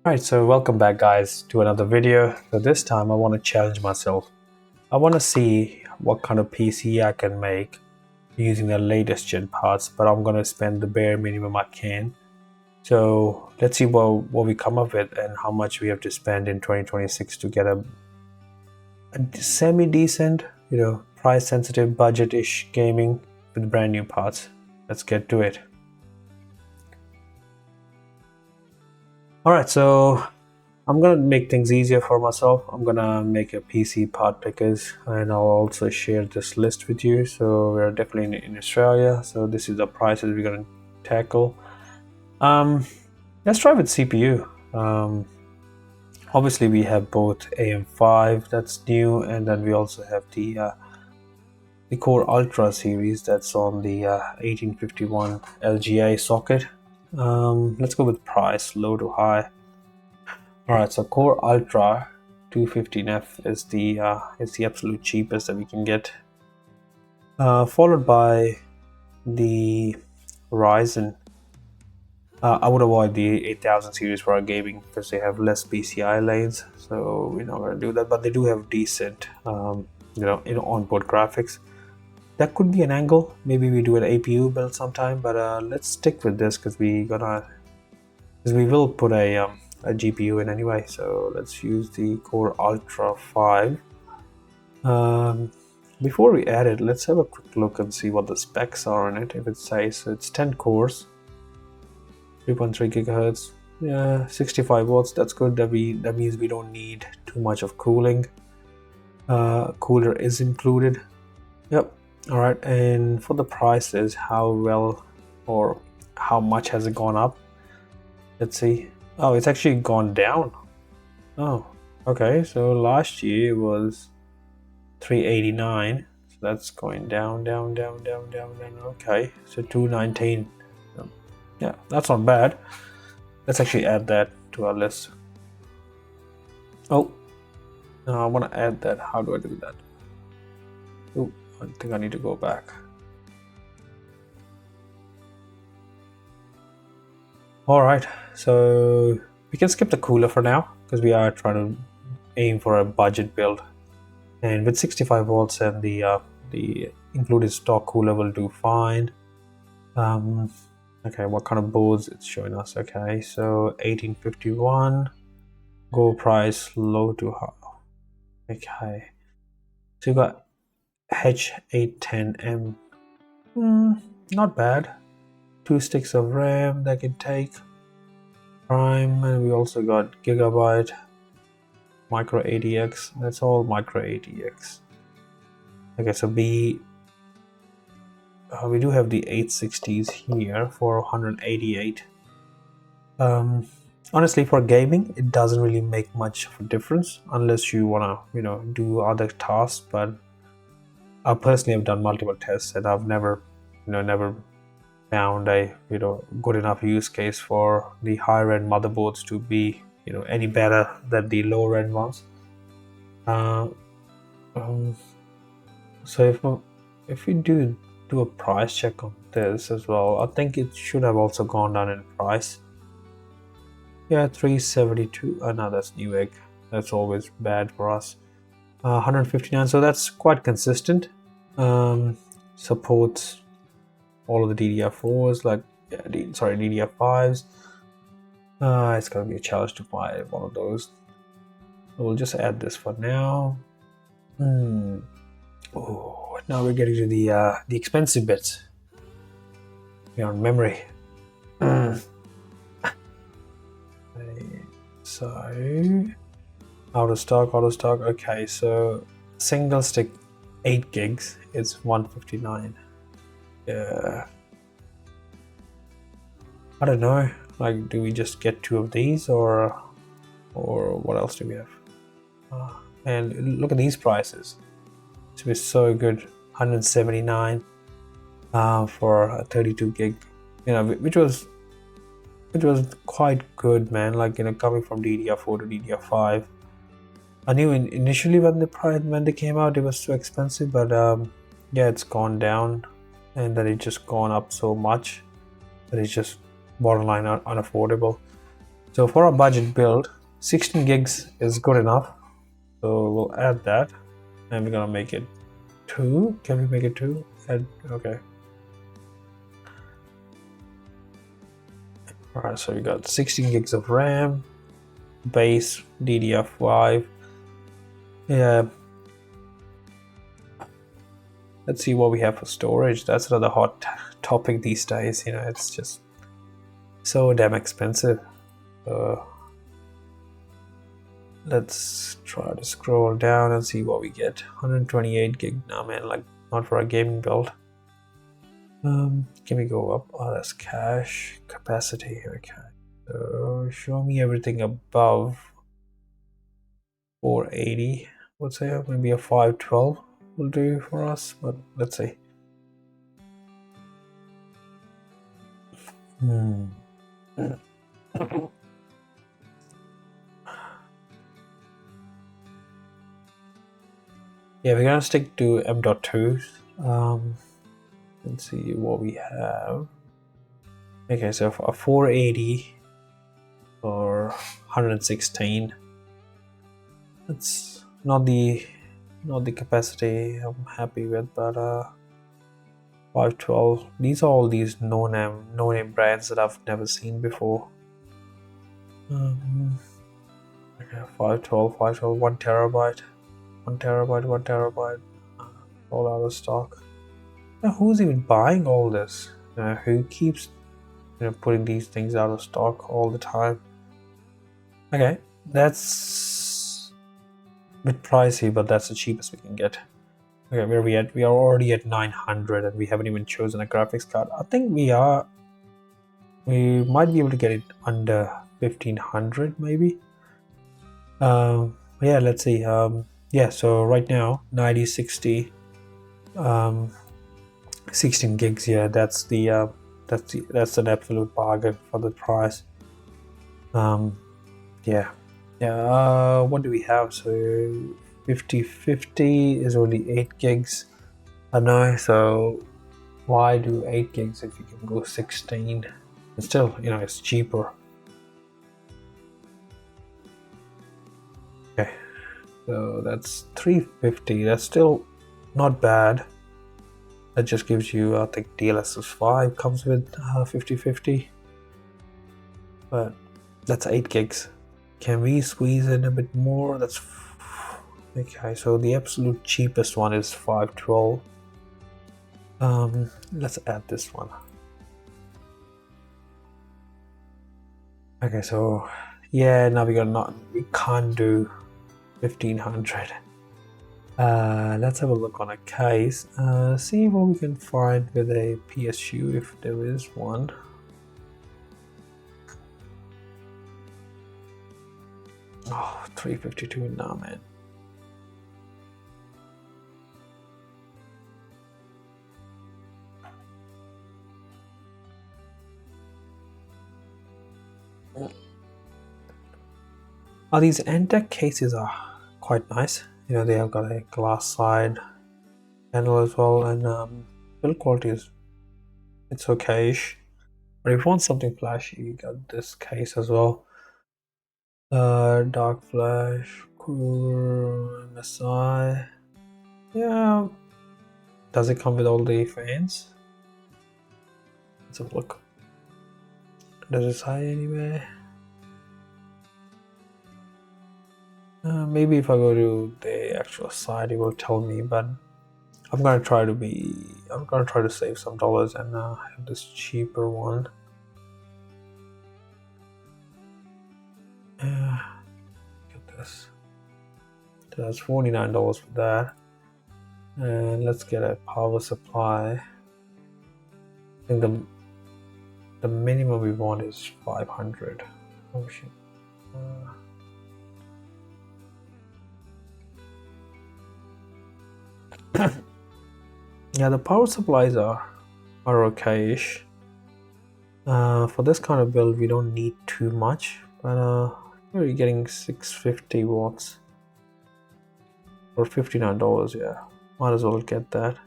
Alright, so welcome back guys to another video. So this time I want to challenge myself. I want to see what kind of PC I can make using the latest gen parts, but I'm going to spend the bare minimum I can. So let's see what we come up with and how much we have to spend in 2026 to get a semi-decent, price sensitive budget-ish gaming with brand new parts. Let's get to it. Alright, so I'm gonna make things easier for myself. I'm gonna make a PC part pickers, and I'll also share this list with you. So we're definitely in Australia, so this is the prices we're gonna tackle. Let's try with CPU. Obviously we have both AM5 that's new, and then we also have the Core Ultra series that's on the 1851 LGA socket. Let's go with price, low to high. Alright, so Core Ultra 215F is the absolute cheapest that we can get, followed by the Ryzen. I would avoid the 8000 series for our gaming because they have less PCI lanes, so we're not going to do that, but they do have decent onboard graphics. That could be an angle. Maybe we do an APU build sometime, but let's stick with this because we will put a GPU in anyway. So let's use the Core Ultra 5. Before we add it, let's have a quick look and see what the specs are on it. If it says so, it's 10 cores, 3.3 gigahertz, yeah, 65 watts. That's good. That means we don't need too much of cooling. Cooler is included. Yep. All right, and for the prices, how well or how much has it gone up? Let's see. Oh, it's actually gone down. Oh, okay. So last year it was 389. So that's going down. Okay, so 219. Yeah, that's not bad. Let's actually add that to our list. Oh, no, I want to add that. How do I do that? Oh, I think I need to go back. Alright, so we can skip the cooler for now because we are trying to aim for a budget build, and with 65 volts and the included stock cooler will do fine. Okay, what kind of boards it's showing us? Okay, so 1851, go price low to high. Okay, so you got H810M, not bad. 2 sticks of RAM that can take Prime, and we also got Gigabyte, Micro ATX. That's all Micro ATX. Okay, so we do have the 860s here for 188. Honestly, for gaming, it doesn't really make much of a difference unless you wanna, do other tasks. But I personally have done multiple tests, and I've never found a good enough use case for the higher end motherboards to be any better than the lower end ones. So if we do a price check on this as well, I think it should have also gone down in price. Yeah, 372. No, that's Newegg. That's always bad for us. 159. So that's quite consistent. Supports all of the DDR4s, DDR5s. It's gonna be a challenge to find one of those. So we'll just add this for now. Oh, now we're getting to the expensive bits. We're on memory. So out of stock. Okay, so single stick 8 gigs is 159. Yeah, I don't know, like, do we just get 2 of these or what else do we have? And look at these prices. This was so good. 179 for a 32 gig, which was quite good, man. Like, coming from DDR4 to DDR5. I knew initially when they came out it was so expensive, but yeah, it's gone down, and then it's just gone up so much that it's just borderline unaffordable. So for our budget build, 16 gigs is good enough. So we'll add that, and we're gonna make it 2. Can we make it 2? Add, okay. Alright, so we got 16 gigs of RAM, base DDR5. Yeah. Let's see what we have for storage. That's another hot topic these days. You know, it's just so damn expensive. Let's try to scroll down and see what we get. 128 gig. Nah, man, like not for a gaming build. Can we go up? Oh, that's cache capacity here. Okay. So show me everything above 480. Let's say maybe a 512 will do for us, but let's see. Yeah, we're gonna stick to M.2. Let's see what we have. Okay, so for a 480 or 116. That's not the capacity I'm happy with, but 512. These are all these no name brands that I've never seen before. Okay, 512, 1 terabyte, 1 terabyte, all out of stock. Now, who's even buying all this? Who keeps putting these things out of stock all the time? Okay, that's a bit pricey, but that's the cheapest we can get. Okay, where are we at? We are already at 900 and we haven't even chosen a graphics card. I think we might be able to get it under 1500 maybe. Yeah, let's see. Yeah, so right now 90, 60, 16 gigs. Yeah, that's an absolute bargain for the price. Yeah. What do we have? So 50/50 is only 8 gigs. I know. So why do 8 gigs if you can go 16? It's still, it's cheaper. Okay, so that's 350. That's still not bad. That just gives you, I think DLSS 5 comes with 50/50, but that's 8 gigs. Can we squeeze in a bit more? That's okay. So the absolute cheapest one is 512. Let's add this one. Okay, so yeah, now we can't do 1500. Let's have a look on a case. See what we can find with a PSU if there is one. Oh, 352 now, man. These Entech cases are quite nice. They have got a glass side panel as well, and build quality it's okay-ish. But if you want something flashy, you got this case as well. Dark flash, cool MSI. Yeah. Does it come with all the fans? Let's have a look. Does it say anywhere? Maybe if I go to the actual site, it will tell me. But I'm gonna try to save some dollars and have this cheaper one. Get this. That's $49 for that. And let's get a power supply. I think the minimum we want is 500. Oh shit. Yeah, the power supplies are okay-ish. For this kind of build, we don't need too much, but we're getting 650 watts for $59. Yeah, might as well get that.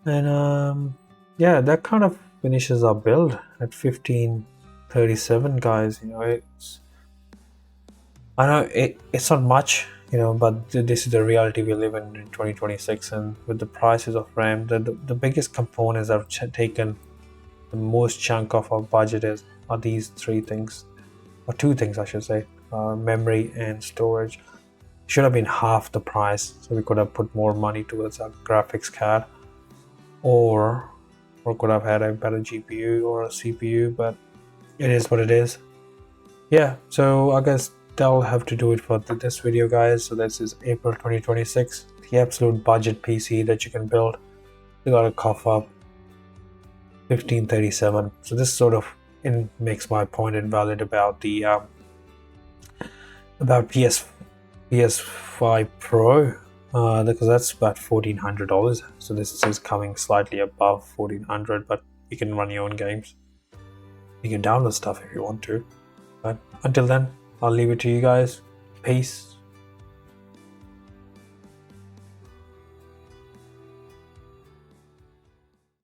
And yeah, that kind of finishes our build at 15 37, guys. I know it's not much, but this is the reality we live in 2026. And with the prices of RAM, the biggest components that have taken the most chunk of our budget are these three things, or two things I should say: memory and storage. Should have been half the price, so we could have put more money towards a graphics card, or could have had a better GPU or a CPU. But it is what it is. Yeah, so I guess that'll have to do it for this video, guys. So this is April 2026, the absolute budget PC that you can build. You got a cough up 1537. So this sort of makes my point invalid about the about PS5 Pro, because that's about $1,400. So this is coming slightly above 1,400, but you can run your own games. You can download stuff if you want to. But until then, I'll leave it to you guys. Peace.